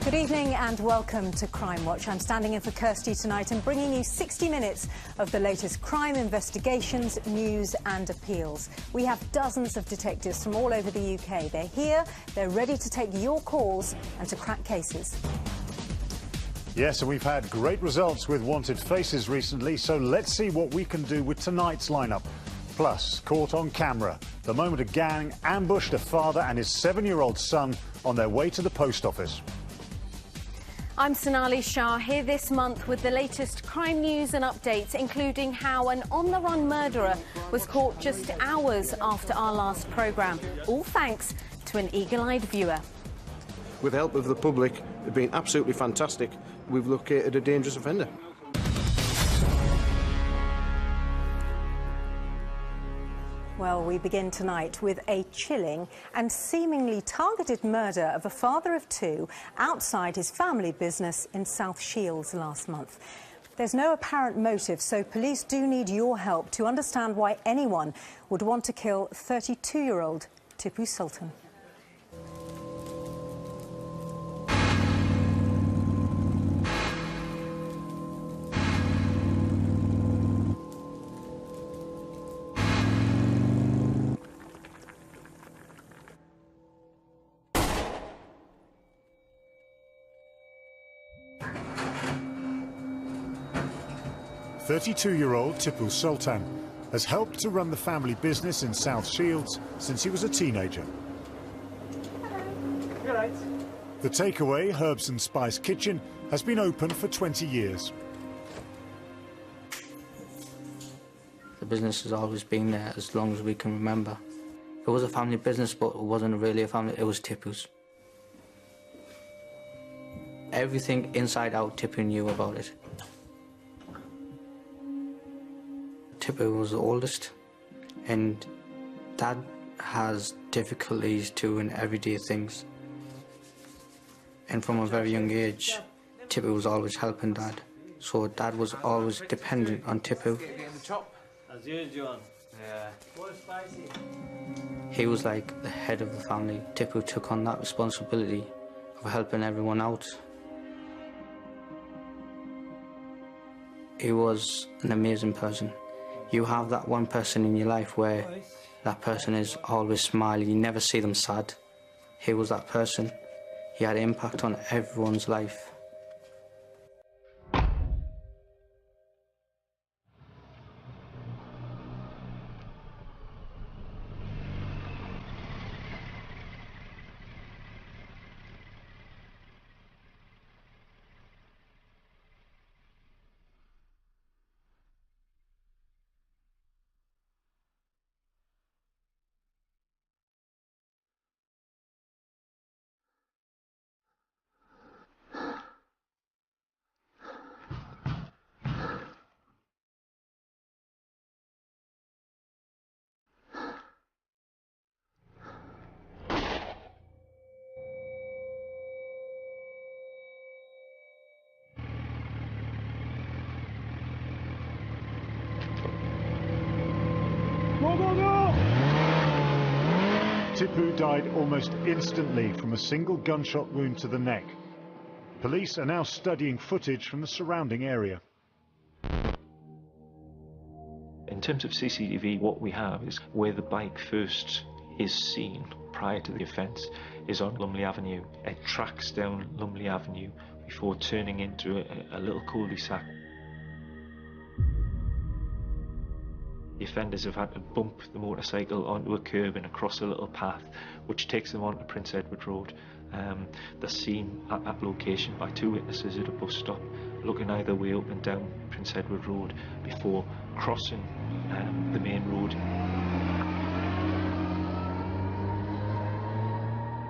Good evening and welcome to Crimewatch. I'm standing in for Kirsty tonight and bringing you 60 minutes of the latest crime investigations, news and appeals. We have dozens of detectives from all over the UK. They're here, they're ready to take your calls and to crack cases. Yes, and we've had great results with wanted faces recently, so let's see what we can do with tonight's lineup. Plus, caught on camera, the moment a gang ambushed a father and his 7-year-old son on their way to the post office. I'm Sonali Shah, here this month with the latest crime news and updates, including how an on-the-run murderer was caught just hours after our last programme, all thanks to an eagle-eyed viewer. With the help of the public, they've been absolutely fantastic. We've located a dangerous offender. Well, we begin tonight with a chilling and seemingly targeted murder of a father of two outside his family business in South Shields last month. There's no apparent motive, so police do need your help to understand why anyone would want to kill 32-year-old Tipu Sultan. "32-year-old Tipu Sultan has helped to run the family business in South Shields since he was a teenager. You're right. The takeaway Herbs and Spice Kitchen has been open for 20 years. The business has always been there as long as we can remember. It was a family business, but it wasn't really a family, it was Tipu's. Everything inside out, Tipu knew about it. Tipu was the oldest, and Dad has difficulties too in everyday things. And from a very young age, Tipu was always helping Dad. So Dad was always dependent on Tipu. As usual. Yeah. He was like the head of the family. Tipu took on that responsibility of helping everyone out. He was an amazing person. You have that one person in your life where that person is always smiling, you never see them sad. He was that person. He had an impact on everyone's life. Tipu died almost instantly from a single gunshot wound to the neck. Police are now studying footage from the surrounding area. In terms of CCTV, what we have is where the bike first is seen prior to the offence is on Lumley Avenue. It tracks down Lumley Avenue before turning into a little cul-de-sac. The offenders have had to bump the motorcycle onto a curb and across a little path which takes them onto Prince Edward Road. They're seen at that location by two witnesses at a bus stop looking either way up and down Prince Edward Road before crossing the main road.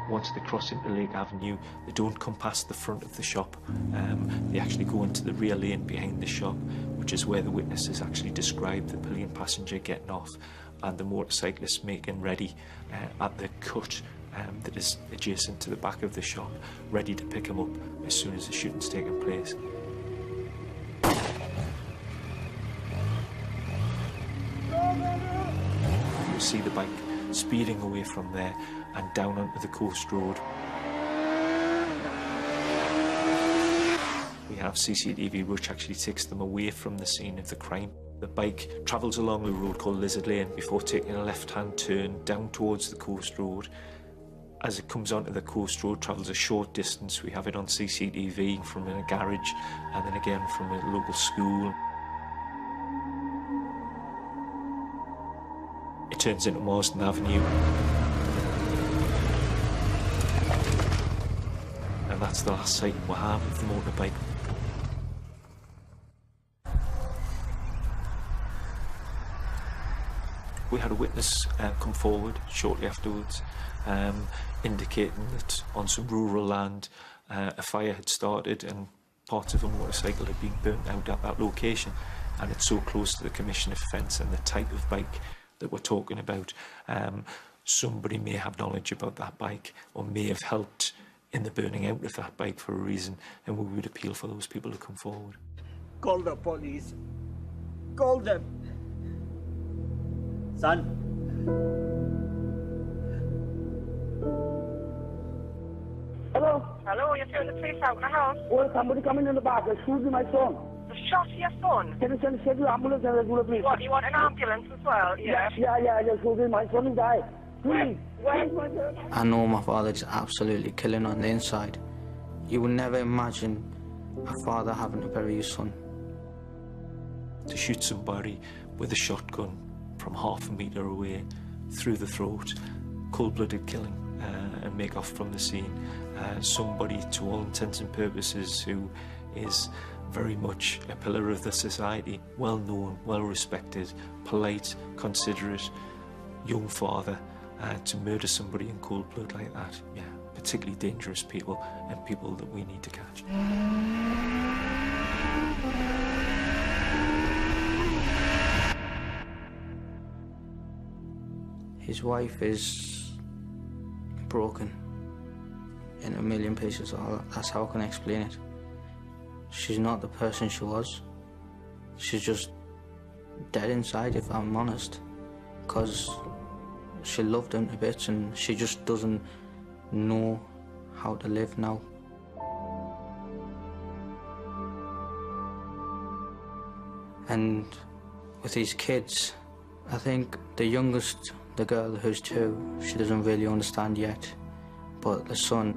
Once they cross into Lake Avenue, they don't come past the front of the shop. They actually go into the rear lane behind the shop, which is where the witnesses actually describe the pillion passenger getting off and the motorcyclist making ready at the cut that is adjacent to the back of the shop, ready to pick him up as soon as the shooting's taken place. You'll see the bike speeding away from there and down onto the coast road. have CCTV which actually takes them away from the scene of the crime. The bike travels along a road called Lizard Lane before taking a left-hand turn down towards the coast road. As it comes onto the coast road, travels a short distance. We have it on CCTV from a garage and then again from a local school. It turns into Marsden Avenue. And that's the last sighting we have of the motorbike. We had a witness come forward shortly afterwards, indicating that on some rural land a fire had started and parts of a motorcycle had been burnt out at that location, and it's so close to the commission of offence and the type of bike that we're talking about. Somebody may have knowledge about that bike or may have helped in the burning out of that bike for a reason, and we would appeal for those people to come forward. Call the police. Call them. Son. Hello? Hello, you're through the police out in the house. Oh, somebody coming in the back. Excuse me, my son. The shot your son? Can you send the ambulance and regular, please? What, you want an ambulance as well? Yeah. Yeah, excuse me, my son is died. Please. Where's my son? I know my father is absolutely killing on the inside. You would never imagine a father having to bury his son. To shoot somebody with a shotgun from half a metre away through the throat, cold-blooded killing, and make off from the scene. Somebody, to all intents and purposes, who is very much a pillar of the society, well-known, well-respected, polite, considerate, young father, to murder somebody in cold blood like that, yeah, particularly dangerous people and people that we need to catch. His wife is broken in a million pieces. That's how I can explain it. She's not the person she was. She's just dead inside, if I'm honest, because she loved him to bits and she just doesn't know how to live now. And with these kids, I think the youngest, the girl who's 2, she doesn't really understand yet. But the son,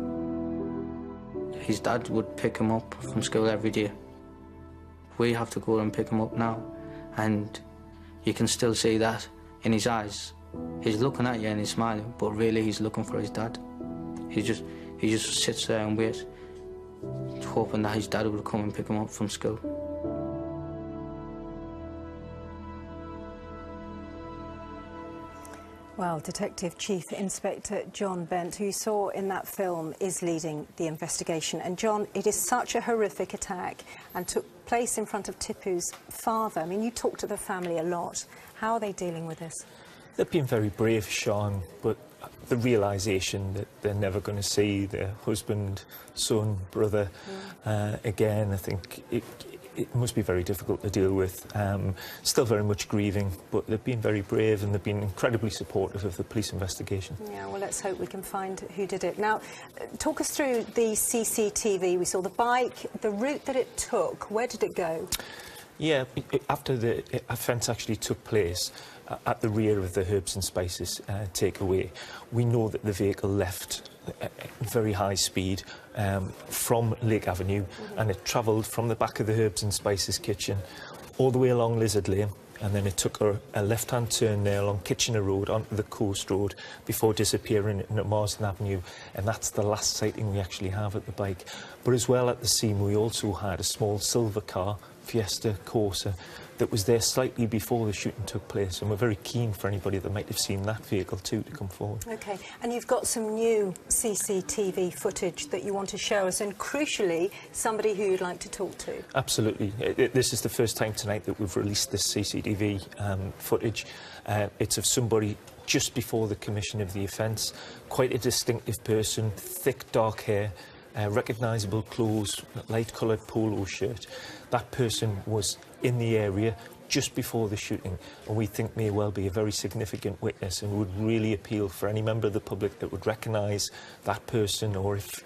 his dad would pick him up from school every day. We have to go and pick him up now. And you can still see that in his eyes. He's looking at you and he's smiling, but really he's looking for his dad. He just sits there and waits, hoping that his dad would come and pick him up from school. Well, Detective Chief Inspector John Bent, who you saw in that film, is leading the investigation. And John, it is such a horrific attack and took place in front of Tipu's father. I mean, you talk to the family a lot. How are they dealing with this? They've been very brave, Sean, but the realisation that they're never going to see their husband, son, brother again, I think it must be very difficult to deal with. Still very much grieving, but they've been very brave and they've been incredibly supportive of the police investigation. Yeah, well, let's hope we can find who did it. Now, talk us through the CCTV. We saw the bike, the route that it took. Where did it go? Yeah, after the offence actually took place, at the rear of the herbs and spices takeaway, we know that the vehicle left at very high speed from Lake Avenue, and it travelled from the back of the herbs and spices kitchen all the way along Lizard Lane, and then it took a left-hand turn there along Kitchener Road onto the coast road before disappearing at Marsden Avenue, and that's the last sighting we actually have at the bike. But as well, at the scene we also had a small silver car, Fiesta Corsa, that was there slightly before the shooting took place, and we're very keen for anybody that might have seen that vehicle too to come forward. OK, and you've got some new CCTV footage that you want to show us, and crucially, somebody who you'd like to talk to. Absolutely. This is the first time tonight that we've released this CCTV footage. It's of somebody just before the commission of the offence, quite a distinctive person, thick dark hair, recognisable clothes, light-coloured polo shirt. That person was in the area just before the shooting, and we think may well be a very significant witness, and would really appeal for any member of the public that would recognise that person, or if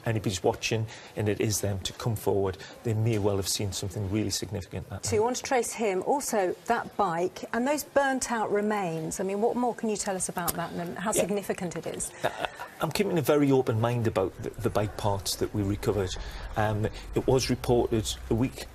anybody's watching and it is them, to come forward. They may well have seen something really significant that night. So you want to trace him, also that bike and those burnt-out remains. I mean, what more can you tell us about that and how significant it is? I'm keeping a very open mind about the bike parts that we recovered. It was reported a week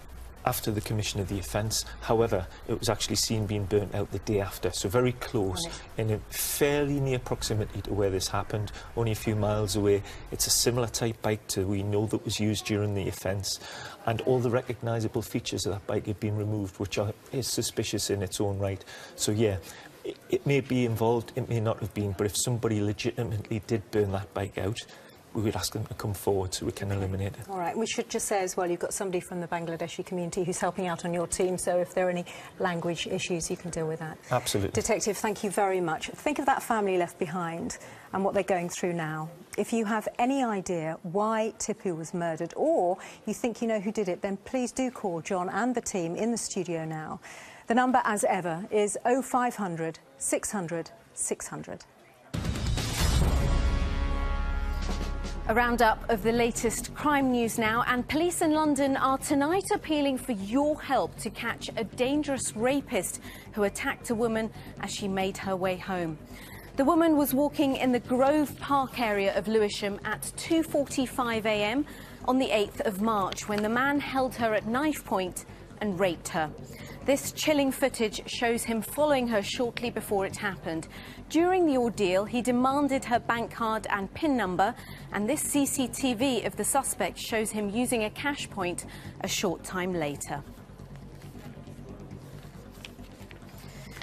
after the commission of the offence. However, it was actually seen being burnt out the day after, so very close, in a fairly near proximity to where this happened, only a few miles away. It's a similar type bike to we know that was used during the offence, and all the recognisable features of that bike have been removed, which is suspicious in its own right. So yeah, it may be involved, it may not have been, but if somebody legitimately did burn that bike out, we would ask them to come forward so we can eliminate it. All right, we should just say as well, you've got somebody from the Bangladeshi community who's helping out on your team, so if there are any language issues, you can deal with that. Absolutely. Detective, thank you very much. Think of that family left behind and what they're going through now. If you have any idea why Tipu was murdered, or you think you know who did it, then please do call John and the team in the studio now. The number, as ever, is 0500 600 600. A roundup of the latest crime news now, and police in London are tonight appealing for your help to catch a dangerous rapist who attacked a woman as she made her way home. The woman was walking in the Grove Park area of Lewisham at 2:45 a.m. on the 8th of March when the man held her at knife point and raped her. This chilling footage shows him following her shortly before it happened. During the ordeal, he demanded her bank card and PIN number, and this CCTV of the suspect shows him using a cash point a short time later.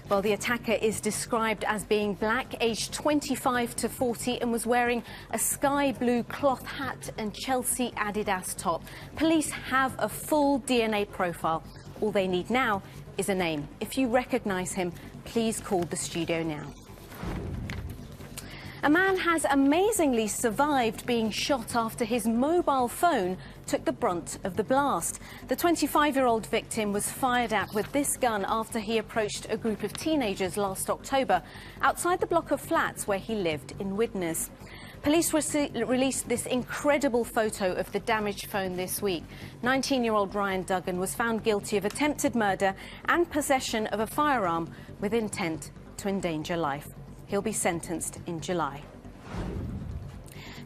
Well, the attacker is described as being black, aged 25 to 40, and was wearing a sky blue cloth hat and Chelsea Adidas top. Police have a full DNA profile. All they need now is a name. If you recognise him, please call the studio now. A man has amazingly survived being shot after his mobile phone took the brunt of the blast. The 25-year-old victim was fired at with this gun after he approached a group of teenagers last October outside the block of flats where he lived in Widnes. Police released this incredible photo of the damaged phone this week. 19-year-old Ryan Duggan was found guilty of attempted murder and possession of a firearm with intent to endanger life. He'll be sentenced in July.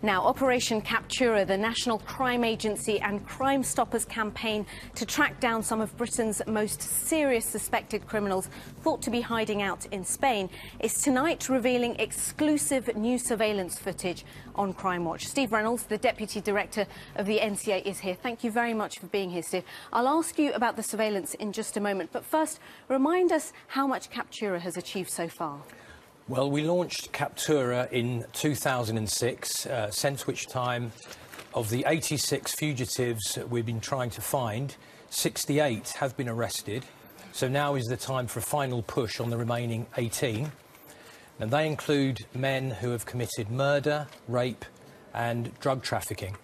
Now, Operation Captura, the National Crime Agency and Crime Stoppers campaign to track down some of Britain's most serious suspected criminals thought to be hiding out in Spain, is tonight revealing exclusive new surveillance footage on Crimewatch. Steve Reynolds, the Deputy Director of the NCA, is here. Thank you very much for being here, Steve. I'll ask you about the surveillance in just a moment, but first, remind us how much Captura has achieved so far. Well, we launched Captura in 2006, since which time, of the 86 fugitives we've been trying to find, 68 have been arrested. So now is the time for a final push on the remaining 18. And they include men who have committed murder, rape and drug trafficking.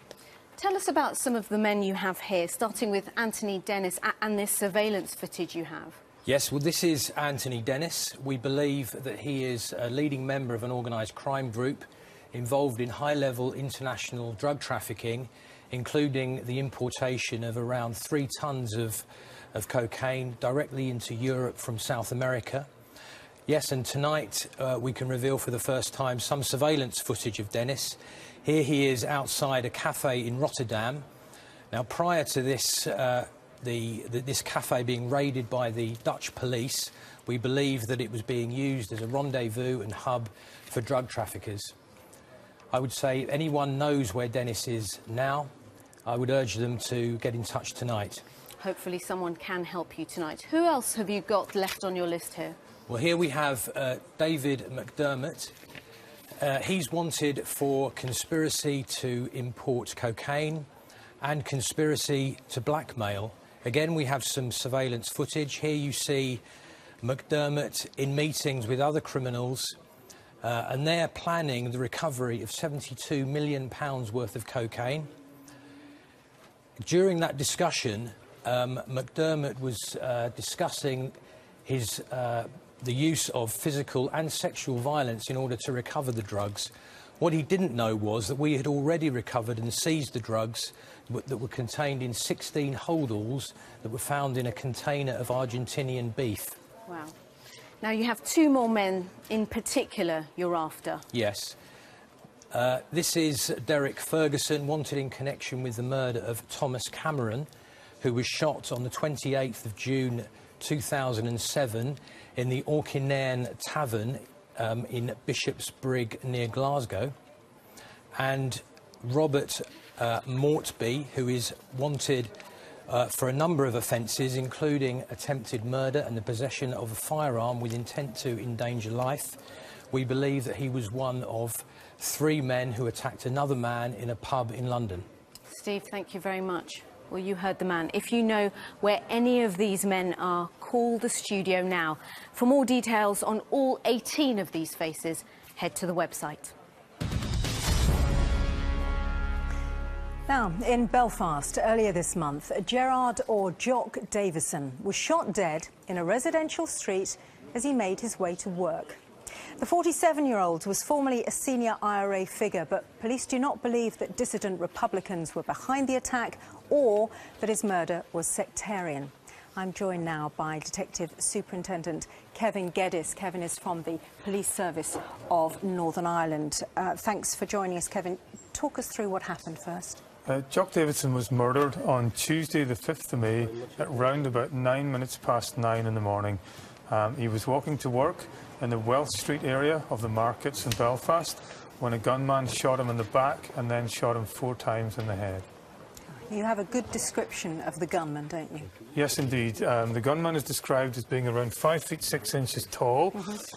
Tell us about some of the men you have here, starting with Anthony Dennis and this surveillance footage you have. Yes, well, this is Anthony Dennis. We believe that he is a leading member of an organised crime group involved in high-level international drug trafficking, including the importation of around 3 tons of cocaine directly into Europe from South America. Yes, and tonight we can reveal for the first time some surveillance footage of Dennis. Here he is outside a cafe in Rotterdam. Now, prior to this this cafe being raided by the Dutch police, we believe that it was being used as a rendezvous and hub for drug traffickers. I would say if anyone knows where Dennis is now, I would urge them to get in touch tonight. Hopefully someone can help you tonight. Who else have you got left on your list here? Well, here we have David McDermott. He's wanted for conspiracy to import cocaine and conspiracy to blackmail. Again, we have some surveillance footage. Here you see McDermott in meetings with other criminals, and they're planning the recovery of £72 million worth of cocaine. During that discussion, McDermott was discussing the use of physical and sexual violence in order to recover the drugs. What he didn't know was that we had already recovered and seized the drugs that were contained in 16 holdalls that were found in a container of Argentinian beef. Wow. Now, you have 2 more men in particular you're after. Yes. This is Derek Ferguson, wanted in connection with the murder of Thomas Cameron, who was shot on the 28th of June 2007 in the Orkinairn Tavern in Bishopsbrig near Glasgow. And Robert Mortby, who is wanted for a number of offences, including attempted murder and the possession of a firearm with intent to endanger life. We believe that he was one of 3 men who attacked another man in a pub in London. Steve, thank you very much. Well, you heard the man. If you know where any of these men are, call the studio now. For more details on all 18 of these faces, head to the website. Now, in Belfast, earlier this month, Gerard or Jock Davison was shot dead in a residential street as he made his way to work. The 47-year-old was formerly a senior IRA figure, but police do not believe that dissident Republicans were behind the attack or that his murder was sectarian. I'm joined now by Detective Superintendent Kevin Geddes. Kevin is from the Police Service of Northern Ireland. Thanks for joining us, Kevin. Talk us through what happened first. Jock Davison was murdered on Tuesday the 5th of May at round about 9 minutes past 9 in the morning. He was walking to work in the Welsh Street area of the markets in Belfast when a gunman shot him in the back and then shot him 4 times in the head. You have a good description of the gunman, don't you? Yes, indeed. The gunman is described as being around 5 feet 6 inches tall.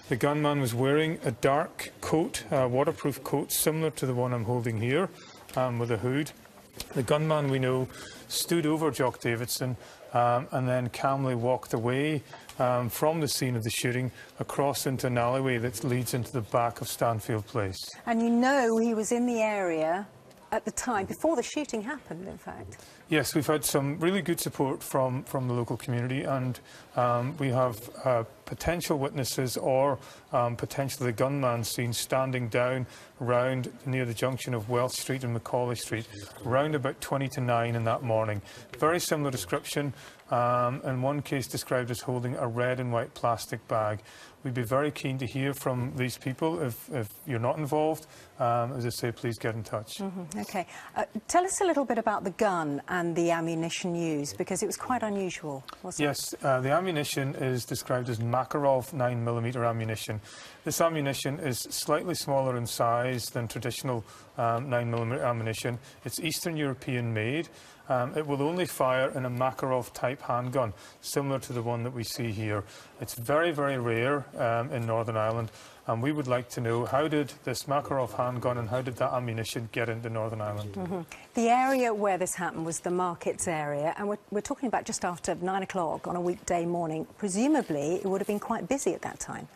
The gunman was wearing a dark coat, a waterproof coat, similar to the one I'm holding here, with a hood. The gunman, we know, stood over Jock Davison and then calmly walked away from the scene of the shooting across into an alleyway that leads into the back of Stanfield Place. And you know he was in the area at the time, before the shooting happened, in fact. Yes, we've had some really good support from the local community, and we have potential witnesses or potentially the gunman seen standing down round near the junction of Welsh Street and Macaulay Street, round about 20 to 9 in that morning. Very similar description, in one case described as holding a red and white plastic bag. We'd be very keen to hear from these people. If you're not involved, as I say, please get in touch. OK. Tell us a little bit about the gun and the ammunition used, because it was quite unusual, wasn't it? Yes, the ammunition is described as Makarov 9mm ammunition. This ammunition is slightly smaller in size than traditional 9mm ammunition. It's Eastern European made. It will only fire in a Makarov-type handgun, similar to the one that we see here. It's very, very rare in Northern Ireland, and we would like to know, how did this Makarov handgun and how did that ammunition get into Northern Ireland? The area where this happened was the markets area, and we're talking about just after 9 o'clock on a weekday morning. Presumably, it would have been quite busy at that time.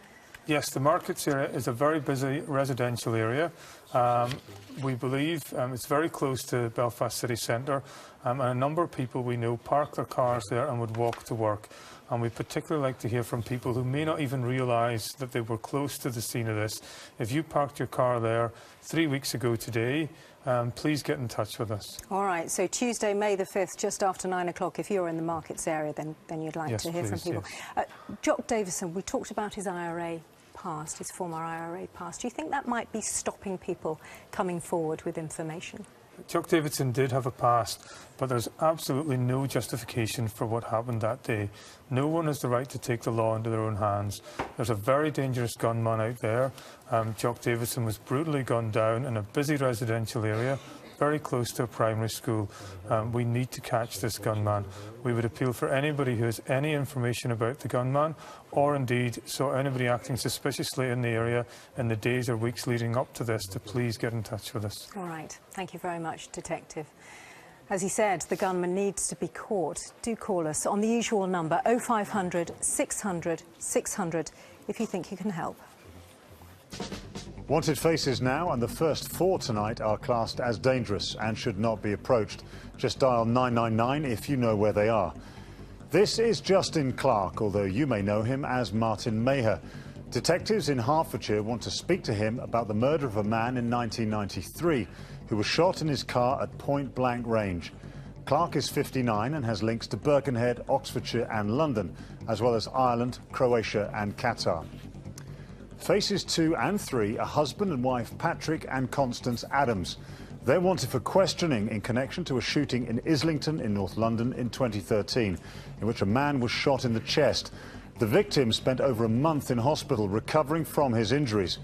Yes, the markets area is a very busy residential area. We believe it's very close to Belfast city centre, and a number of people we know park their cars there and would walk to work. And we particularly like to hear from people who may not even realise that they were close to the scene of this. If you parked your car there 3 weeks ago today, please get in touch with us. All right, so Tuesday, May the 5th, just after 9 o'clock, if you're in the markets area, then you'd like to hear from people. Yes. Jock Davison, we talked about his IRA past, his former IRA past. Do you think that might be stopping people coming forward with information? Jock Davison did have a past, but there's absolutely no justification for what happened that day. No one has the right to take the law into their own hands. There's a very dangerous gunman out there. Jock Davison was brutally gunned down in a busy residential area, very close to a primary school. We need to catch this gunman. We would appeal for anybody who has any information about the gunman, or indeed saw anybody acting suspiciously in the area in the days or weeks leading up to this, to please get in touch with us. All right. Thank you very much, Detective. As he said, the gunman needs to be caught. Do call us on the usual number, 0500 600 600, if you think you can help. Wanted faces now, and the first 4 tonight are classed as dangerous and should not be approached. Just dial 999 if you know where they are. This is Justin Clark, although you may know him as Martin Maher. Detectives in Hertfordshire want to speak to him about the murder of a man in 1993 who was shot in his car at point-blank range. Clark is 59 and has links to Birkenhead, Oxfordshire and London, as well as Ireland, Croatia and Qatar. Faces 2 and 3 are husband and wife Patrick and Constance Adams. They're wanted for questioning in connection to a shooting in Islington in North London in 2013, in which a man was shot in the chest. The victim spent over a month in hospital recovering from his injuries.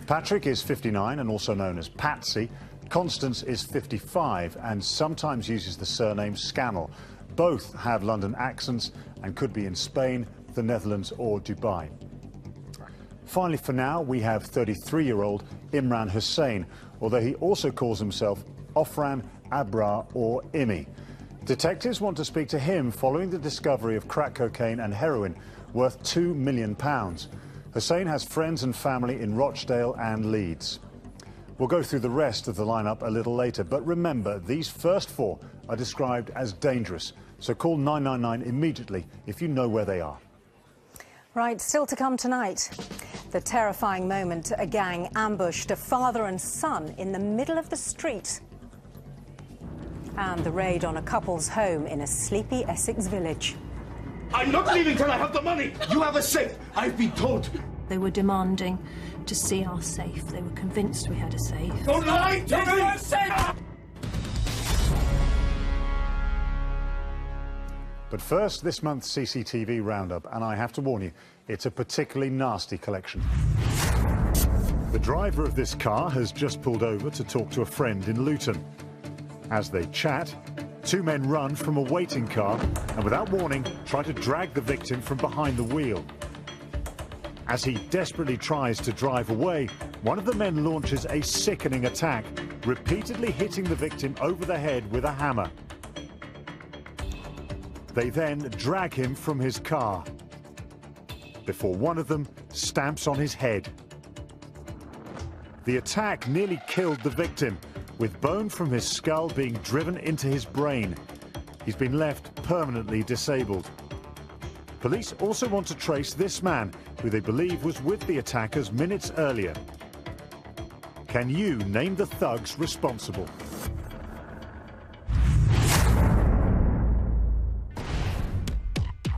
Patrick is 59 and also known as Patsy. Constance is 55 and sometimes uses the surname Scannell. Both have London accents and could be in Spain, the Netherlands or Dubai. Finally, for now, we have 33-year-old Imran Hussain, although he also calls himself Ofran Abrar or Imi. Detectives want to speak to him following the discovery of crack cocaine and heroin worth £2 million. Hussain has friends and family in Rochdale and Leeds. We'll go through the rest of the lineup a little later, but remember, these first 4 are described as dangerous, so call 999 immediately if you know where they are. Right, still to come tonight. The terrifying moment a gang ambushed a father and son in the middle of the street. And the raid on a couple's home in a sleepy Essex village. I'm not leaving till I have the money! You have a safe! I've been told! They were demanding to see our safe. They were convinced we had a safe. Don't lie to me! But first, this month's CCTV roundup, and I have to warn you, it's a particularly nasty collection. The driver of this car has just pulled over to talk to a friend in Luton. As they chat, 2 men run from a waiting car and without warning try to drag the victim from behind the wheel. As he desperately tries to drive away, one of the men launches a sickening attack, repeatedly hitting the victim over the head with a hammer. They then drag him from his car before one of them stamps on his head. The attack nearly killed the victim, with bone from his skull being driven into his brain. He's been left permanently disabled. Police also want to trace this man, who they believe was with the attackers minutes earlier. Can you name the thugs responsible?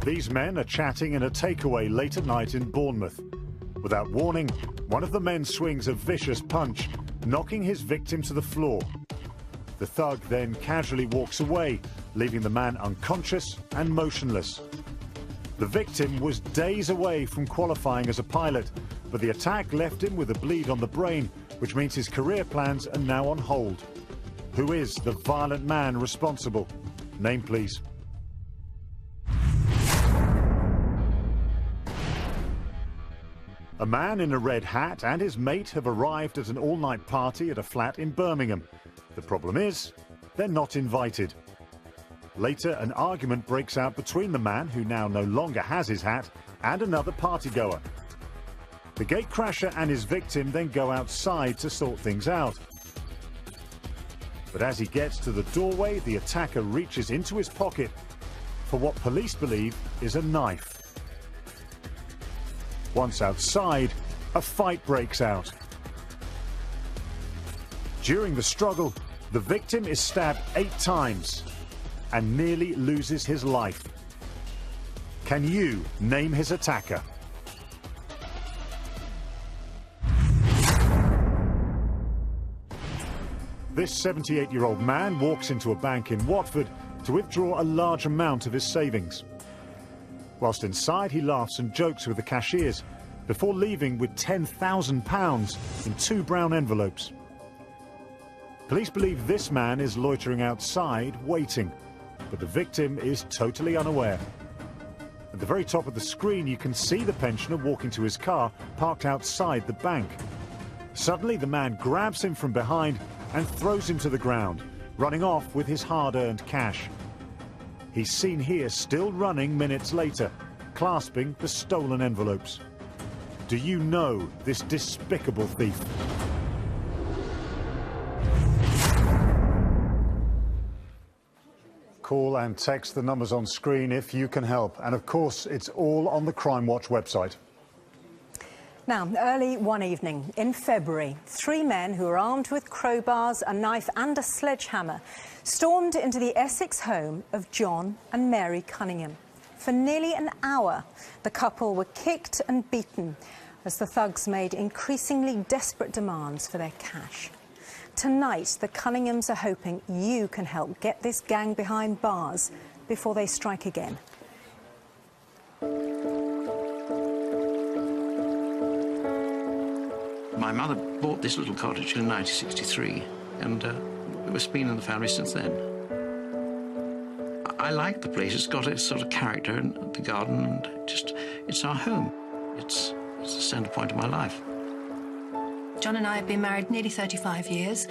These men are chatting in a takeaway late at night in Bournemouth. Without warning, one of the men swings a vicious punch, knocking his victim to the floor. The thug then casually walks away, leaving the man unconscious and motionless. The victim was days away from qualifying as a pilot, but the attack left him with a bleed on the brain, which means his career plans are now on hold. Who is the violent man responsible? Name, please. A man in a red hat and his mate have arrived at an all-night party at a flat in Birmingham. The problem is, they're not invited. Later, an argument breaks out between the man, who now no longer has his hat, and another partygoer. The gatecrasher and his victim then go outside to sort things out. But as he gets to the doorway, the attacker reaches into his pocket for what police believe is a knife. Once outside, a fight breaks out. During the struggle, the victim is stabbed 8 times and nearly loses his life. Can you name his attacker? This 78-year-old man walks into a bank in Watford to withdraw a large amount of his savings. Whilst inside, he laughs and jokes with the cashiers before leaving with £10,000 in 2 brown envelopes. Police believe this man is loitering outside, waiting, but the victim is totally unaware. At the very top of the screen, you can see the pensioner walking to his car, parked outside the bank. Suddenly, the man grabs him from behind and throws him to the ground, running off with his hard-earned cash. He's seen here still running minutes later, clasping the stolen envelopes. Do you know this despicable thief? Call and text the numbers on screen if you can help. And of course, it's all on the Crimewatch website. Now, early one evening in February, 3 men who were armed with crowbars, a knife and a sledgehammer stormed into the Essex home of John and Mary Cunningham. For nearly an hour, the couple were kicked and beaten as the thugs made increasingly desperate demands for their cash. Tonight, the Cunninghams are hoping you can help get this gang behind bars before they strike again. My mother bought this little cottage in 1963, and it's been in the family since then. I like the place. It's got its sort of character, and the garden, and it's our home. It's the centre point of my life. John and I have been married nearly 35 years.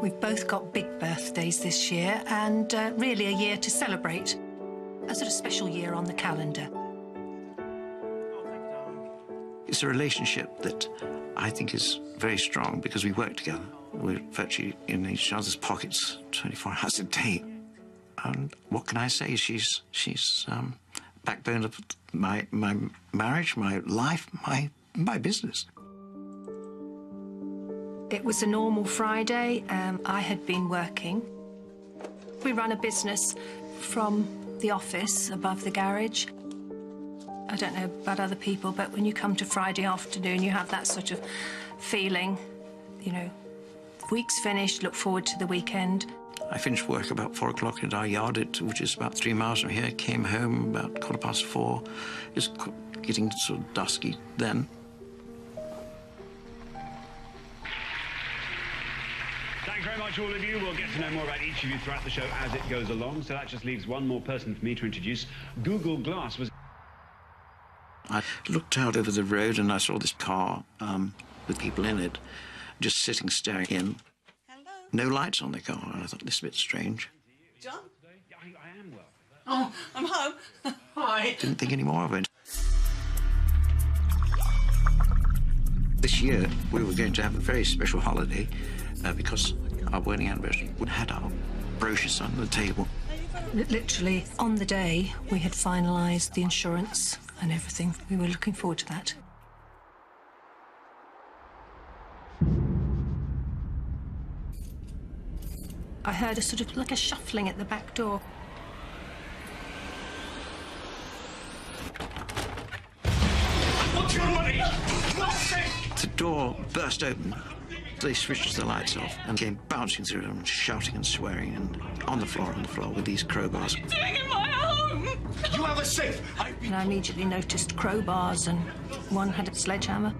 We've both got big birthdays this year, and really a year to celebrate. A sort of special year on the calendar. It's a relationship that I think is very strong because we work together. We're virtually in each other's pockets 24 hours a day. And what can I say? She's backbone of my marriage, my life, my business. It was a normal Friday. I had been working. We run a business from the office above the garage. I don't know about other people, but when you come to Friday afternoon, you have that sort of feeling, you know, week's finished, look forward to the weekend. I finished work about 4 o'clock in our yard, which is about 3 miles from here. Came home about 4:15. It's getting sort of dusky then. Thanks very much, all of you. We'll get to know more about each of you throughout the show as it goes along. So that just leaves one more person for me to introduce. Google Glass was... I looked out over the road and I saw this car with people in it, just sitting staring in. Hello? No lights on the car. And I thought, this is a bit strange. John? I am well. Oh, I'm home. Hi. Didn't think any more of it. This year, we were going to have a very special holiday because our wedding anniversary. We had our brochures on the table. Literally, on the day, we had finalised the insurance and everything. We were looking forward to that. I heard a sort of like a shuffling at the back door. What's your money? The door burst open. They switched the lights off and came bouncing through and shouting and swearing and on the floor with these crowbars. Doing in my home! You have a safe! And I immediately noticed crowbars and one had a sledgehammer.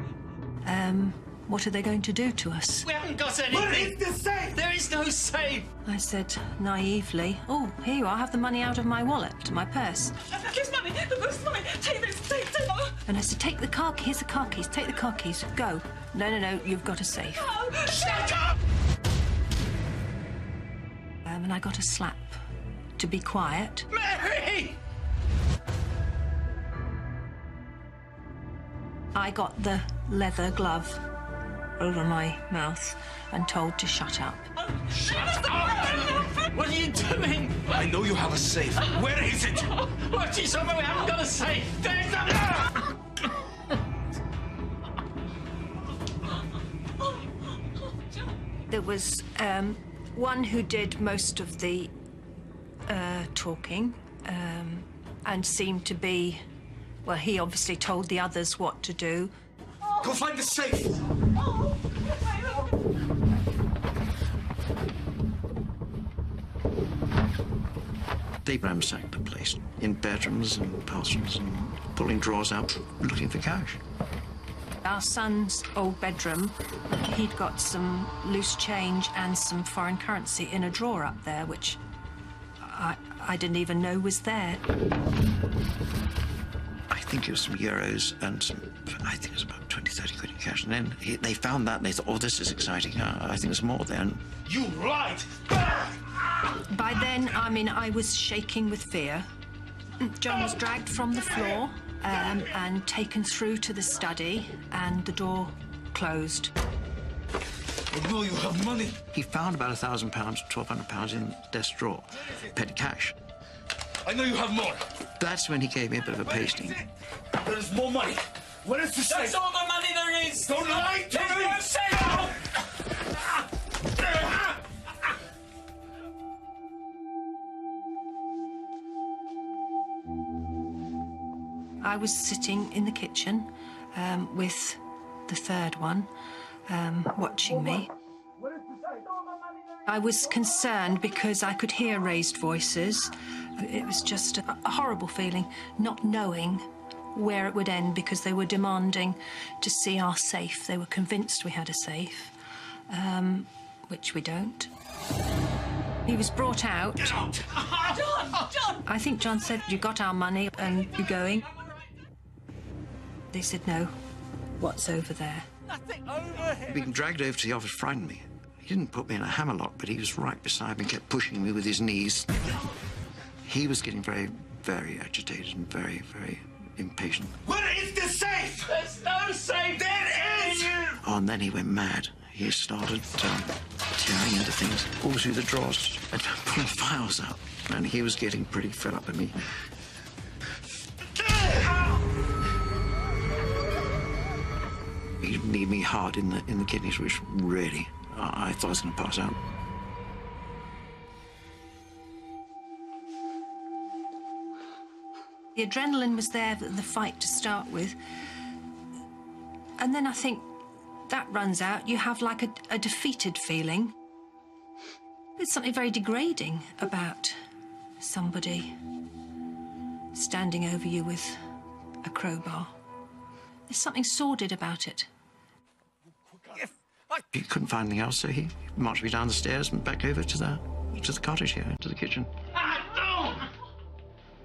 What are they going to do to us? We haven't got anything! Where is the safe? There is no safe! I said naively, oh, here you are, have the money out of my wallet, my purse. Kiss money! Where's money? Take this, take it! And I said, take the car keys, here's the car keys, take the car keys, go. No, you've got a safe. No! Shut up! And I got a slap to be quiet. Mary! I got the leather glove over my mouth and told to shut up. Shut up! What are you doing? I know you have a safe. Where is it? What, geez, we haven't got a safe. There's a... There was one who did most of the talking and seemed to be, well, he obviously told the others what to do. Go find the safe! They ransacked the place in bedrooms and bathrooms and pulling drawers out, looking for cash. Our son's old bedroom, he'd got some loose change and some foreign currency in a drawer up there, which I didn't even know was there. I think it was some euros and I think it was about 20, 30 quid in cash. And then they found that and they thought, oh, this is exciting. I think there's more there. And you lied! By then, I mean, I was shaking with fear. John was dragged from the floor and taken through to the study, and the door closed. I know you have money. He found about £1,000, £1,200 in the desk drawer, petty cash. I know you have more. That's when he gave me a bit of a pasting. There is more money. Where is the safe? That's all the money there is. Don't lie to me. I was sitting in the kitchen with the third one watching me. I was concerned because I could hear raised voices. It was just a horrible feeling, not knowing where it would end, because they were demanding to see our safe. They were convinced we had a safe, which we don't. He was brought out. John! John! I think John said, "You got our money and you're going." They said, "No, what's over there?" Nothing over here. Being dragged over to the office frightened me. He didn't put me in a hammerlock, but he was right beside me, kept pushing me with his knees. He was getting very, very agitated and very, very impatient. Where is the safe? There's no safe. There is! Oh, and then he went mad. He started tearing into things all through the drawers and pulling files out. And he was getting pretty fed up with me. He kneed me hard in the kidneys, which really, I thought I was going to pass out. The adrenaline was there, the fight to start with. And then I think that runs out. You have like a defeated feeling. There's something very degrading about somebody standing over you with a crowbar. There's something sordid about it. He couldn't find anything else, so he marched me down the stairs and back over to the cottage here, to the kitchen.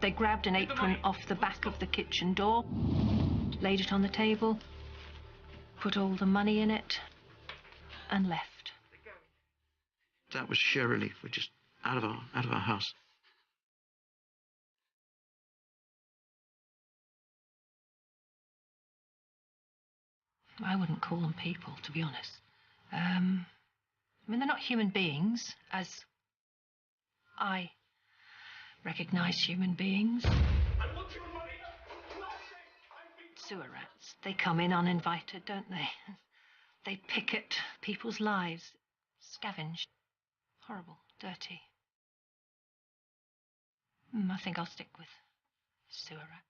They grabbed an apron off the back of the kitchen door, laid it on the table, put all the money in it, and left. That was sheer relief. We're just out of our house. I wouldn't call them people, to be honest. I mean, they're not human beings, as I recognise human beings. Sewer rats. They come in uninvited, don't they? They pick at people's lives. Scavenge. Horrible. Dirty. I think I'll stick with sewer rats.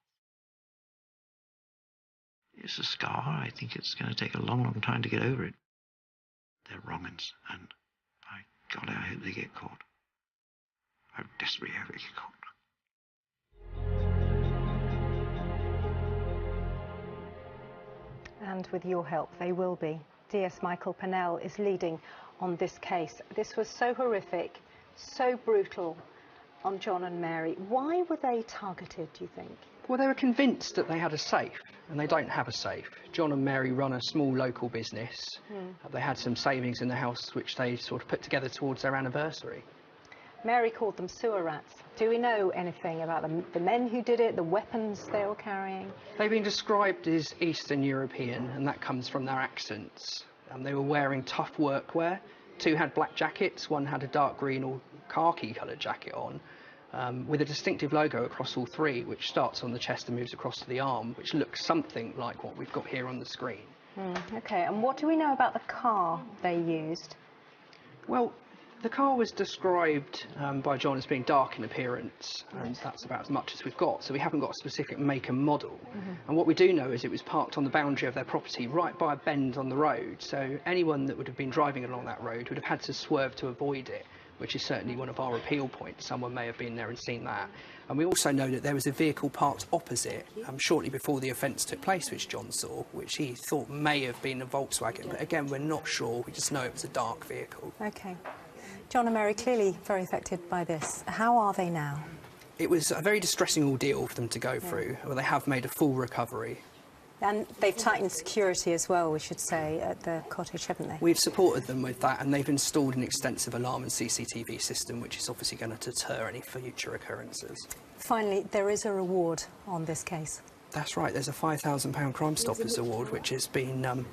It's a scar. I think it's going to take a long, long time to get over it. They're wrong-uns, and by God, I hope they get caught. I desperately hope they get caught. And with your help, they will be. DS Michael Pennell is leading on this case. This was so horrific, so brutal on John and Mary. Why were they targeted, do you think? Well, they were convinced that they had a safe, and they don't have a safe. John and Mary run a small local business. They had some savings in the house which they sort of put together towards their anniversary. Mary called them sewer rats. Do we know anything about the men who did it, the weapons they were carrying? They've been described as Eastern European, and that comes from their accents. They were wearing tough workwear. Two had black jackets, one had a dark green or khaki-coloured jacket on, with a distinctive logo across all three, which starts on the chest and moves across to the arm, which looks something like what we've got here on the screen. OK, and what do we know about the car they used? Well, the car was described by John as being dark in appearance, and that's about as much as we've got, so we haven't got a specific make and model. And what we do know is it was parked on the boundary of their property, right by a bend on the road, so anyone that would have been driving along that road would have had to swerve to avoid it, which is certainly one of our appeal points. Someone may have been there and seen that. And we also know that there was a vehicle parked opposite shortly before the offence took place, which John saw, which he thought may have been a Volkswagen, but again, we're not sure. We just know it was a dark vehicle. OK. John and Mary clearly very affected by this. How are they now? It was a very distressing ordeal for them to go through. Well, they have made a full recovery. And they've tightened security as well, we should say, at the cottage, haven't they? We've supported them with that, and they've installed an extensive alarm and CCTV system, which is obviously going to deter any future occurrences. Finally, there is a reward on this case. That's right. There's a £5,000 Crime Stoppers Award, which has been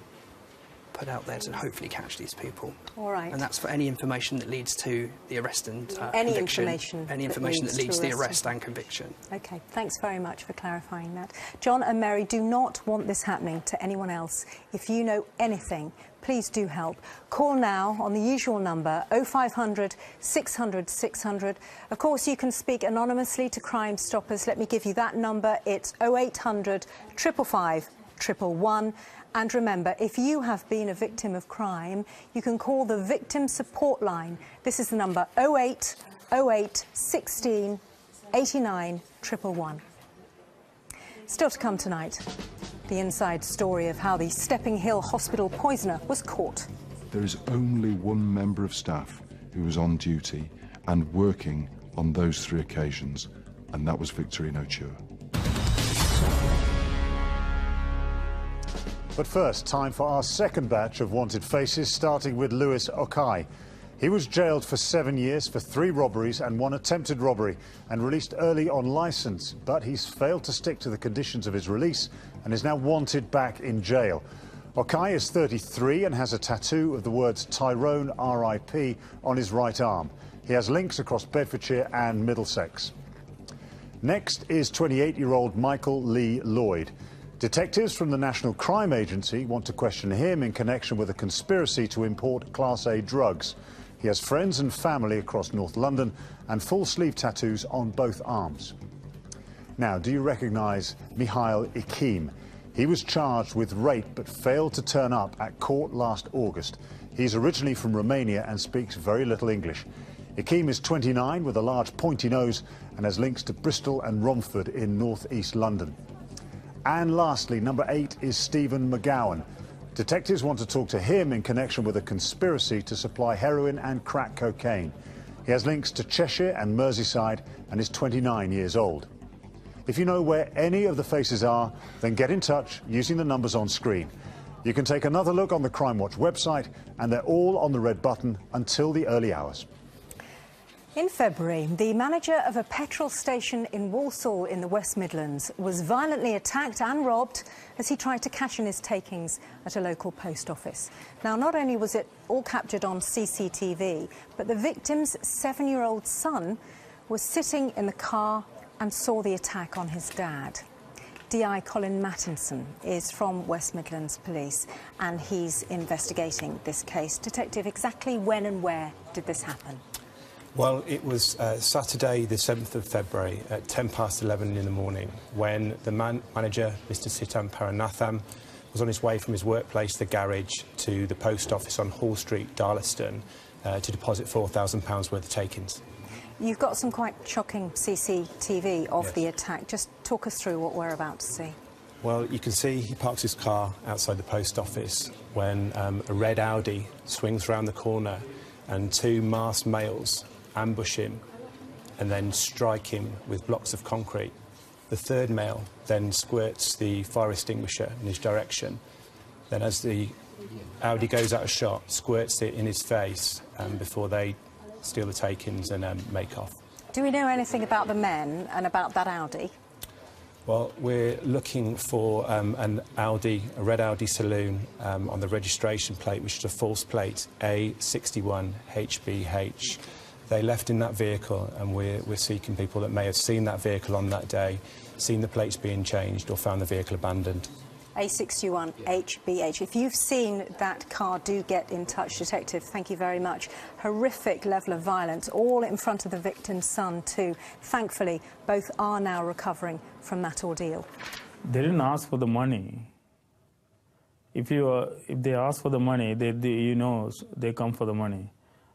put out there to hopefully catch these people. All right. And that's for any information that leads to the arrest and any conviction. information. Any information that leads to the arrest and conviction. OK, thanks very much for clarifying that. John and Mary do not want this happening to anyone else. If you know anything, please do help. Call now on the usual number, 0500 600 600. Of course, you can speak anonymously to Crime Stoppers. Let me give you that number. It's 0800 555 111. And remember, if you have been a victim of crime, you can call the Victim Support Line. This is the number 08 08 16 89 111. Still to come tonight, the inside story of how the Stepping Hill Hospital poisoner was caught. There is only one member of staff who was on duty and working on those 3 occasions, and that was Victorine Ochua. But first, time for our second batch of wanted faces, starting with Lewis Okai. He was jailed for 7 years for 3 robberies and 1 attempted robbery and released early on licence. But he's failed to stick to the conditions of his release and is now wanted back in jail. Okai is 33 and has a tattoo of the words Tyrone RIP on his right arm. He has links across Bedfordshire and Middlesex. Next is 28-year-old Michael Lee Lloyd. Detectives from the National Crime Agency want to question him in connection with a conspiracy to import Class A drugs. He has friends and family across North London and full-sleeve tattoos on both arms. Now, do you recognise Mihail Ikim? He was charged with rape but failed to turn up at court last August. He's originally from Romania and speaks very little English. Ikim is 29 with a large pointy nose and has links to Bristol and Romford in north-east London. And lastly, number 8 is Stephen McGowan. Detectives want to talk to him in connection with a conspiracy to supply heroin and crack cocaine. He has links to Cheshire and Merseyside and is 29 years old. If you know where any of the faces are, then get in touch using the numbers on screen. You can take another look on the Crimewatch website, and they're all on the red button until the early hours. In February, the manager of a petrol station in Walsall in the West Midlands was violently attacked and robbed as he tried to cash in his takings at a local post office. Now, not only was it all captured on CCTV, but the victim's 7-year-old son was sitting in the car and saw the attack on his dad. DI Colin Mattinson is from West Midlands Police and he's investigating this case. Detective, exactly when and where did this happen? Well, it was Saturday, the 7th of February at 11:10 in the morning when the manager, Mr Sitam Paranatham, was on his way from his workplace, the garage, to the post office on Hall Street, Darlaston, to deposit £4,000 worth of takings. You've got some quite shocking CCTV of the attack. Just talk us through what we're about to see. Well, you can see he parks his car outside the post office when a red Audi swings round the corner and 2 masked males ambush him and then strike him with blocks of concrete. The 3rd male then squirts the fire extinguisher in his direction. Then as the Audi goes out of shot, squirts it in his face before they steal the takings and make off. Do we know anything about the men and about that Audi? Well, we're looking for an Audi, a red Audi saloon on the registration plate, which is a false plate, A61HBH. They left in that vehicle, and we're seeking people that may have seen that vehicle on that day, seen the plates being changed or found the vehicle abandoned. A61HBH. If you've seen that car, do get in touch, Detective. Thank you very much. Horrific level of violence, all in front of the victim's son too. Thankfully, both are now recovering from that ordeal. They didn't ask for the money. If they ask for the money, they come for the money.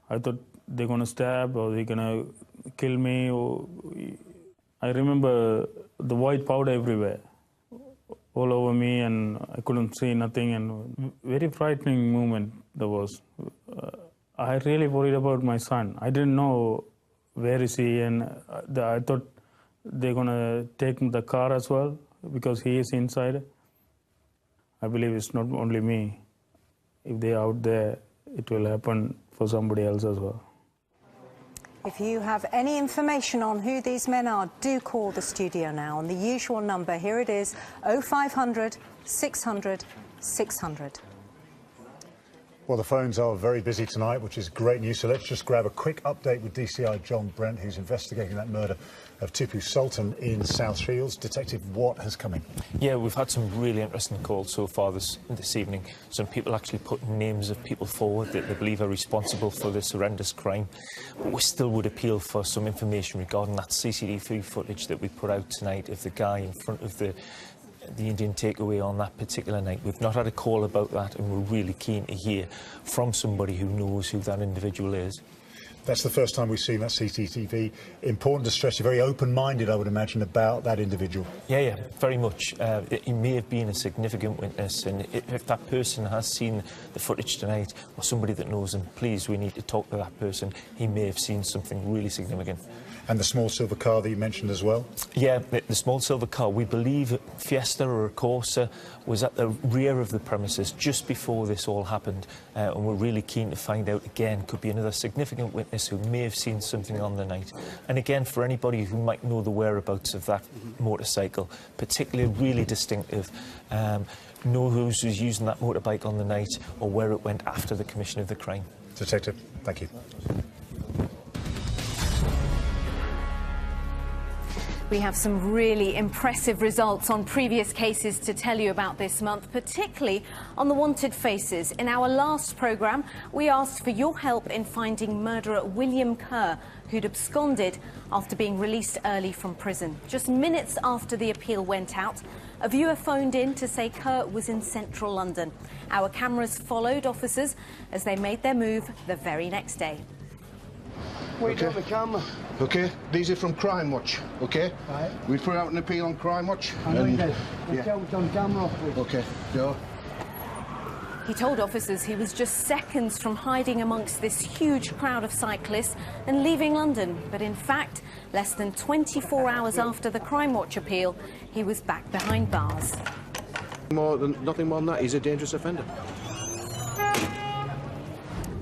I thought they're going to stab or they're going to kill me. I remember the white powder everywhere, all over me, and I couldn't see nothing, and very frightening moment there was. I really worried about my son. I didn't know where is he, and I thought they're going to take the car as well because he is inside. I believe it's not only me. If they're out there, it will happen for somebody else as well. If you have any information on who these men are, do call the studio now on the usual number. Here it is, 0500 600 600. Well, the phones are very busy tonight, which is great news. So let's just grab a quick update with DCI John Brent, who's investigating that murder of Tipu Sultan in South Shields. Detective, what has come in? Yeah, we've had some really interesting calls so far this evening. Some people actually put names of people forward that they believe are responsible for this horrendous crime. But we still would appeal for some information regarding that CCTV footage that we put out tonight of the guy in front of the Indian takeaway on that particular night. We've not had a call about that, and we're really keen to hear from somebody who knows who that individual is. That's the first time we've seen that CCTV. Important to stress, you're very open-minded, I would imagine, about that individual. Yeah, very much. He may have been a significant witness, and if that person has seen the footage tonight, or somebody that knows him, please, we need to talk to that person. He may have seen something really significant. And the small silver car that you mentioned as well? Yeah, the small silver car. We believe Fiesta or a Corsa was at the rear of the premises just before this all happened, and we're really keen to find out again. Could be another significant witness who may have seen something on the night. And again, for anybody who might know the whereabouts of that motorcycle, particularly really distinctive, know who's using that motorbike on the night or where it went after the commission of the crime. Detective, thank you. We have some really impressive results on previous cases to tell you about this month, particularly on the wanted faces. In our last programme, we asked for your help in finding murderer William Kerr, who'd absconded after being released early from prison. Just minutes after the appeal went out, a viewer phoned in to say Kerr was in central London. Our cameras followed officers as they made their move the very next day. Okay. On the camera. Okay, these are from Crimewatch, okay? Right. We put out an appeal on Crimewatch. I know you did. Yeah. On camera. Okay, go. He told officers he was just seconds from hiding amongst this huge crowd of cyclists and leaving London. But in fact, less than 24 hours after the Crimewatch appeal, he was back behind bars. Nothing more than that, he's a dangerous offender.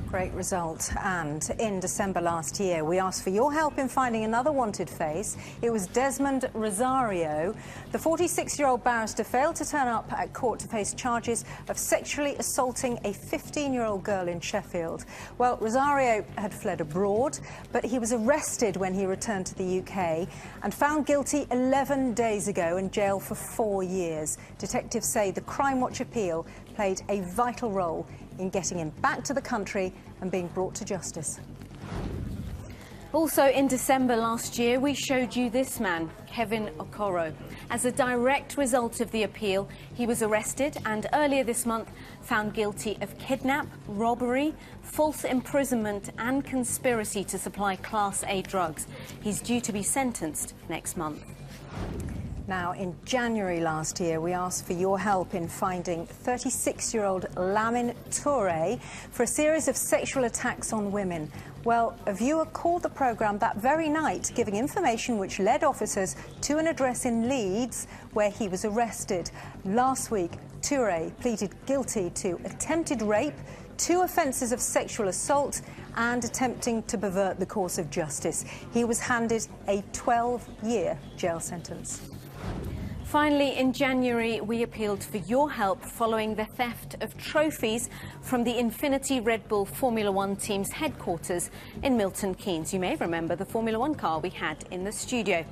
Great result. And in December last year, we asked for your help in finding another wanted face. It was Desmond Rosario. The 46-year-old barrister failed to turn up at court to face charges of sexually assaulting a 15-year-old girl in Sheffield. Well, Rosario had fled abroad, but he was arrested when he returned to the UK and found guilty 11 days ago in jail for 4 years. Detectives say the Crimewatch appeal played a vital role in getting him back to the country and being brought to justice. Also in December last year, we showed you this man, Kevin Okoro. As a direct result of the appeal, he was arrested and earlier this month found guilty of kidnap, robbery, false imprisonment and conspiracy to supply Class A drugs. He's due to be sentenced next month. Now, in January last year, we asked for your help in finding 36-year-old Lamin Toure for a series of sexual attacks on women. Well, a viewer called the programme that very night, giving information which led officers to an address in Leeds where he was arrested. Last week, Toure pleaded guilty to attempted rape, 2 offences of sexual assault and attempting to pervert the course of justice. He was handed a 12-year jail sentence. Finally, in January, we appealed for your help following the theft of trophies from the Infinity Red Bull Formula One team's headquarters in Milton Keynes. You may remember the Formula One car we had in the studio.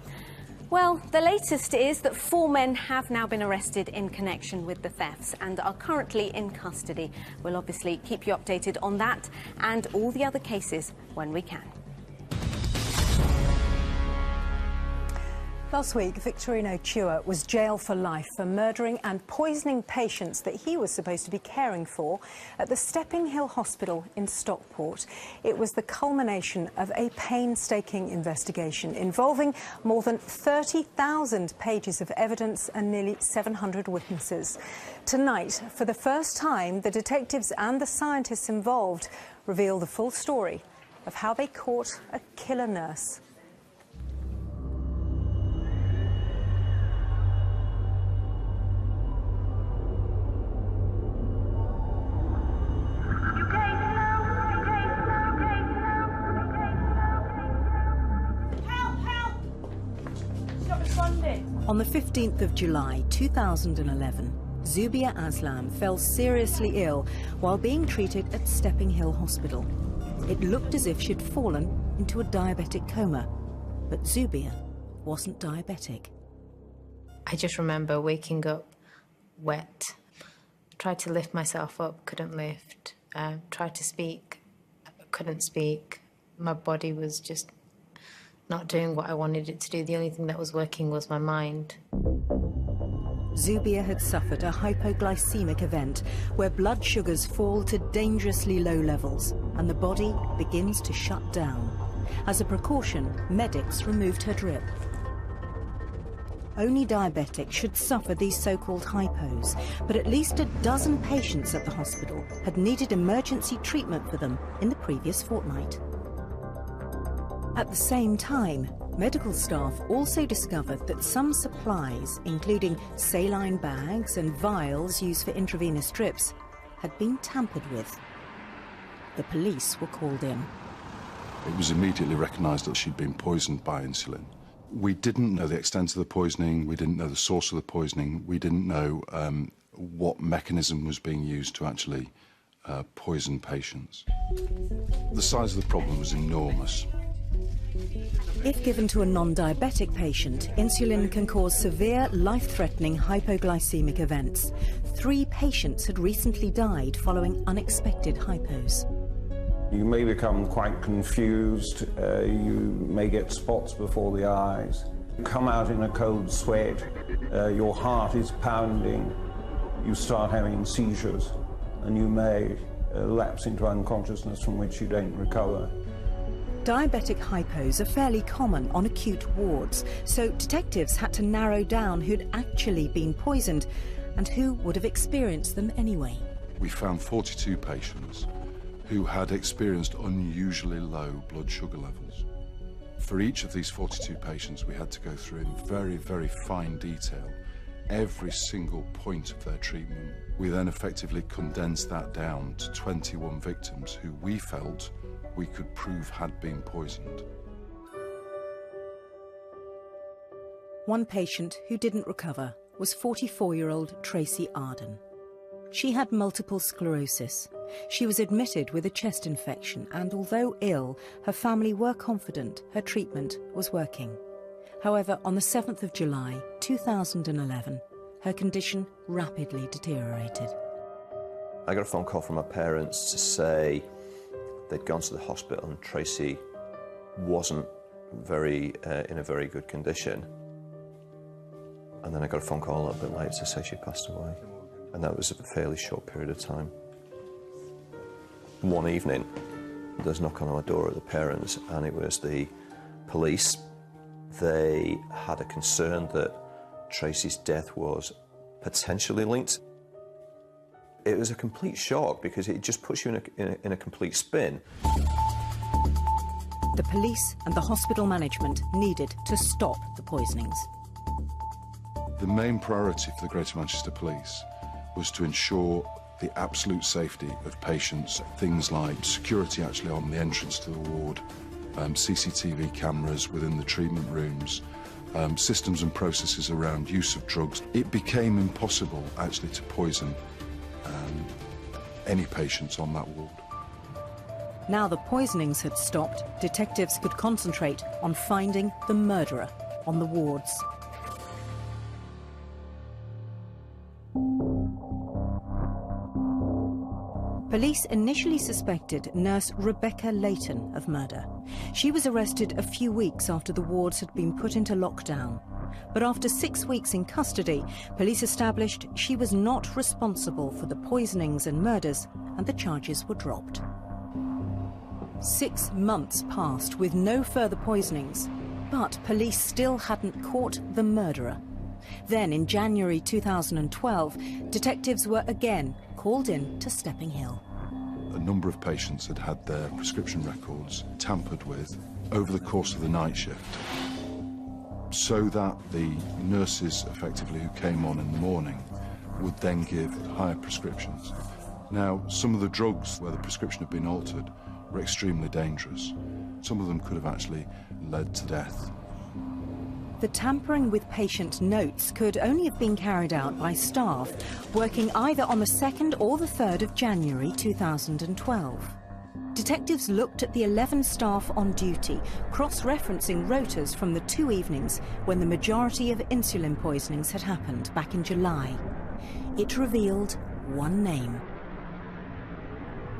Well, the latest is that 4 men have now been arrested in connection with the thefts and are currently in custody. We'll obviously keep you updated on that and all the other cases when we can. Last week, Victorino Chua was jailed for life for murdering and poisoning patients that he was supposed to be caring for at the Stepping Hill Hospital in Stockport. It was the culmination of a painstaking investigation involving more than 30,000 pages of evidence and nearly 700 witnesses. Tonight, for the first time, the detectives and the scientists involved reveal the full story of how they caught a killer nurse. On the 15th of July 2011, Zubia Aslam fell seriously ill while being treated at Stepping Hill Hospital. It looked as if she'd fallen into a diabetic coma, but Zubia wasn't diabetic. I just remember waking up wet, tried to lift myself up, couldn't lift, tried to speak, couldn't speak. My body was just not doing what I wanted it to do. The only thing that was working was my mind. Zubia had suffered a hypoglycemic event where blood sugars fall to dangerously low levels and the body begins to shut down. As a precaution, medics removed her drip. Only diabetics should suffer these so-called hypos, but at least a dozen patients at the hospital had needed emergency treatment for them in the previous fortnight. At the same time, medical staff also discovered that some supplies, including saline bags and vials used for intravenous drips, had been tampered with. The police were called in. It was immediately recognised that she'd been poisoned by insulin. We didn't know the extent of the poisoning, we didn't know the source of the poisoning, we didn't know what mechanism was being used to actually poison patients. The size of the problem was enormous. If given to a non-diabetic patient, insulin can cause severe, life-threatening hypoglycemic events. 3 patients had recently died following unexpected hypos. You may become quite confused, you may get spots before the eyes, come out in a cold sweat, your heart is pounding, you start having seizures, and you may lapse into unconsciousness from which you don't recover. Diabetic hypos are fairly common on acute wards, so detectives had to narrow down who'd actually been poisoned and who would have experienced them anyway. We found 42 patients who had experienced unusually low blood sugar levels. For each of these 42 patients, we had to go through in very, very fine detail every single point of their treatment. We then effectively condensed that down to 21 victims who we felt we could prove had been poisoned. One patient who didn't recover was 44-year-old Tracy Arden. She had multiple sclerosis. She was admitted with a chest infection and, although ill, her family were confident her treatment was working. However, on the 7th of July 2011, her condition rapidly deteriorated. I got a phone call from her parents to say they'd gone to the hospital and Tracy wasn't in a very good condition. And then I got a phone call a little bit later to say she passed away. And that was a fairly short period of time. One evening, there's a knock on our door at the parents, and it was the police. They had a concern that Tracy's death was potentially linked. It was a complete shock because it just puts you in a complete spin. The police and the hospital management needed to stop the poisonings. The main priority for the Greater Manchester Police was to ensure the absolute safety of patients, things like security actually on the entrance to the ward, CCTV cameras within the treatment rooms, systems and processes around use of drugs. It became impossible actually to poison any patients on that ward. Now the poisonings had stopped, detectives could concentrate on finding the murderer on the wards. Police initially suspected nurse Rebecca Layton of murder. She was arrested a few weeks after the wards had been put into lockdown. But after 6 weeks in custody, police established she was not responsible for the poisonings and murders, and the charges were dropped. 6 months passed with no further poisonings, but police still hadn't caught the murderer. Then, in January 2012, detectives were again called in to Stepping Hill. A number of patients had had their prescription records tampered with over the course of the night shift, so that the nurses effectively who came on in the morning would then give higher prescriptions. Now, some of the drugs where the prescription had been altered were extremely dangerous. Some of them could have actually led to death. The tampering with patient notes could only have been carried out by staff working either on the 2nd or the 3rd of January 2012. Detectives looked at the 11 staff on duty, cross-referencing rotas from the 2 evenings when the majority of insulin poisonings had happened back in July. It revealed one name.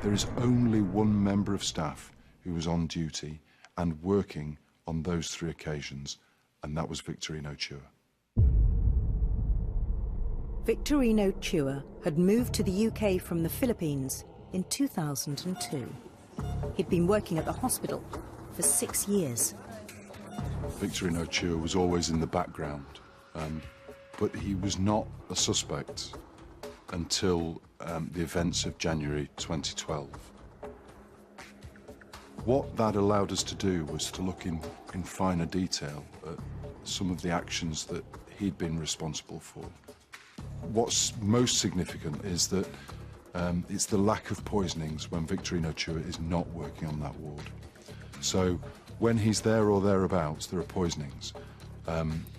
There is only one member of staff who was on duty and working on those 3 occasions, and that was Victorino Chua. Victorino Chua had moved to the UK from the Philippines in 2002. He'd been working at the hospital for 6 years. Victorino Chua was always in the background, but he was not a suspect until the events of January 2012. What that allowed us to do was to look in finer detail at some of the actions that he'd been responsible for. What's most significant is that it's the lack of poisonings when Victorino Chua is not working on that ward. So when he's there or thereabouts, there are poisonings.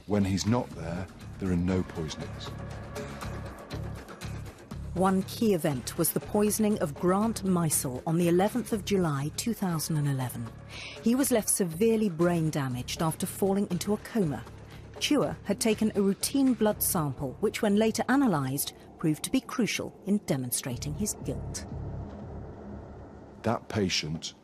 When he's not there, there are no poisonings. One key event was the poisoning of Grant Meisel on the 11th of July 2011. He was left severely brain damaged after falling into a coma. Chua had taken a routine blood sample, which when later analysed, proved to be crucial in demonstrating his guilt. That patient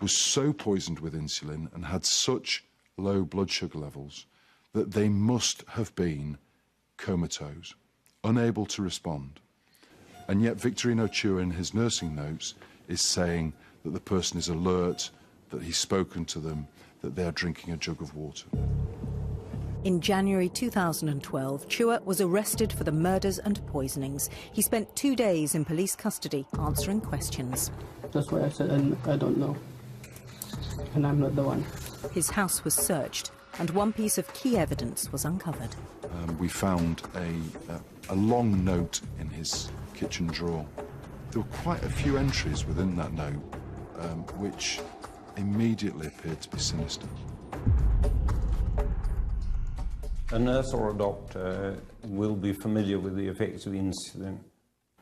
was so poisoned with insulin and had such low blood sugar levels that they must have been comatose, unable to respond. And yet Victorino Chua in his nursing notes is saying that the person is alert, that he's spoken to them, that they are drinking a jug of water. In January 2012, Chua was arrested for the murders and poisonings. He spent 2 days in police custody answering questions. That's why I said, I don't know. And I'm not the one. His house was searched and one piece of key evidence was uncovered. We found a long note in his kitchen drawer. There were quite a few entries within that note, which immediately appeared to be sinister. A nurse or a doctor will be familiar with the effects of insulin.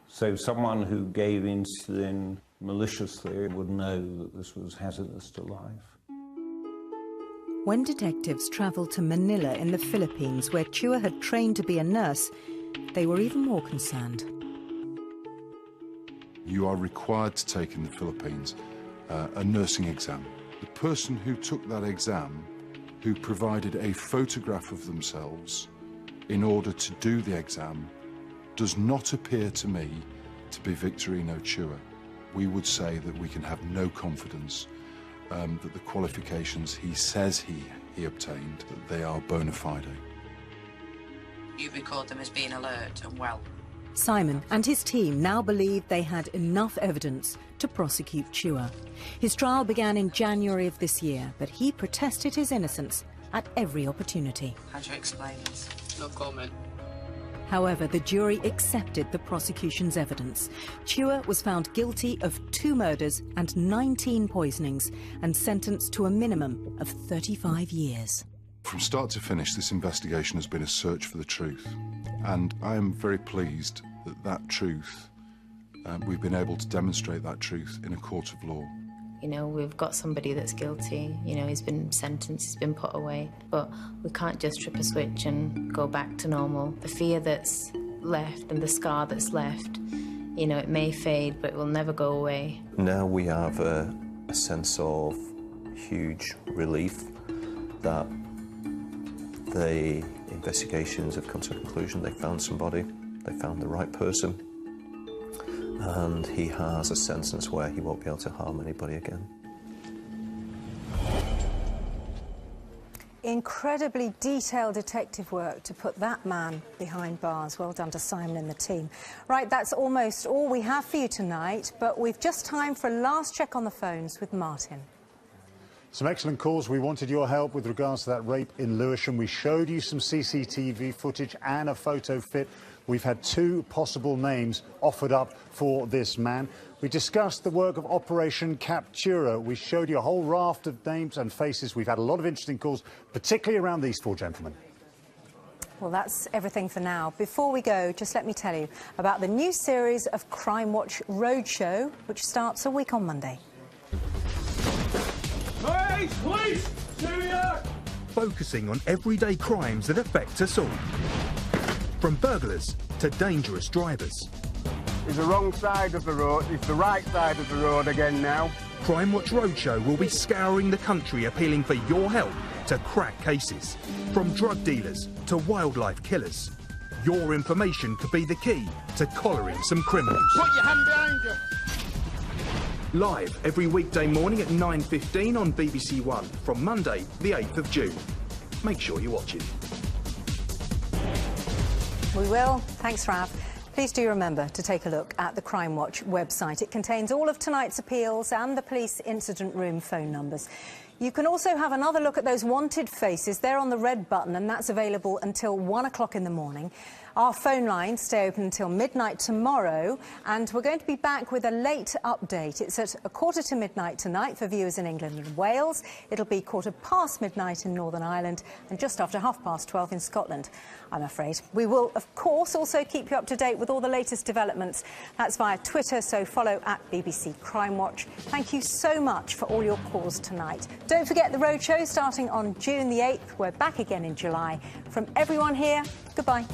So someone who gave insulin maliciously would know that this was hazardous to life. When detectives travelled to Manila in the Philippines, where Chua had trained to be a nurse, they were even more concerned. You are required to take in the Philippines a nursing exam. The person who took that exam, who provided a photograph of themselves in order to do the exam, does not appear to me to be Victorino Chua. We would say that we can have no confidence that the qualifications he says he obtained, that they are bona fide. You record them as being alert and well. Simon and his team now believe they had enough evidence to prosecute Chua. His trial began in January of this year, but he protested his innocence at every opportunity. How do you explain this? No comment. However, the jury accepted the prosecution's evidence. Chua was found guilty of 2 murders and 19 poisonings and sentenced to a minimum of 35 years. From start to finish, this investigation has been a search for the truth. And I am very pleased that that truth, we've been able to demonstrate that truth in a court of law. You know, we've got somebody that's guilty, you know, he's been sentenced, he's been put away, but we can't just trip a switch and go back to normal. The fear that's left and the scar that's left, you know, it may fade, but it will never go away. Now we have a sense of huge relief that the investigations have come to a conclusion. They found somebody, they found the right person, and he has a sentence where he won't be able to harm anybody again. Incredibly detailed detective work to put that man behind bars. Well done to Simon and the team. Right, that's almost all we have for you tonight, but we've just time for a last check on the phones with Martin. Some excellent calls. We wanted your help with regards to that rape in Lewisham. We showed you some CCTV footage and a photo fit. We've had 2 possible names offered up for this man. We discussed the work of Operation Captura. We showed you a whole raft of names and faces. We've had a lot of interesting calls, particularly around these 4 gentlemen. Well, that's everything for now. Before we go, just let me tell you about the new series of Crimewatch Roadshow, which starts a week on Monday. Hey, police! Cheerio! Focusing on everyday crimes that affect us all. From burglars to dangerous drivers. It's the wrong side of the road, it's the right side of the road again now. Crimewatch Roadshow will be scouring the country appealing for your help to crack cases. From drug dealers to wildlife killers. Your information could be the key to collaring some criminals. Put your hand behind you! Live every weekday morning at 9:15 on BBC One from Monday, the 8th of June. Make sure you watch it. We will. Thanks, Rav. Please do remember to take a look at the Crimewatch website. It contains all of tonight's appeals and the police incident room phone numbers. You can also have another look at those wanted faces. They're on the red button, and that's available until 1 o'clock in the morning. Our phone lines stay open until midnight tomorrow, and we're going to be back with a late update. It's at 1:45 midnight tonight for viewers in England and Wales. It'll be 1:15 midnight in Northern Ireland and just after 12:30 in Scotland, I'm afraid. We will, of course, also keep you up to date with all the latest developments. That's via Twitter, so follow at BBC Crimewatch. Thank you so much for all your calls tonight. Don't forget the roadshow starting on June the 8th. We're back again in July. From everyone here, goodbye.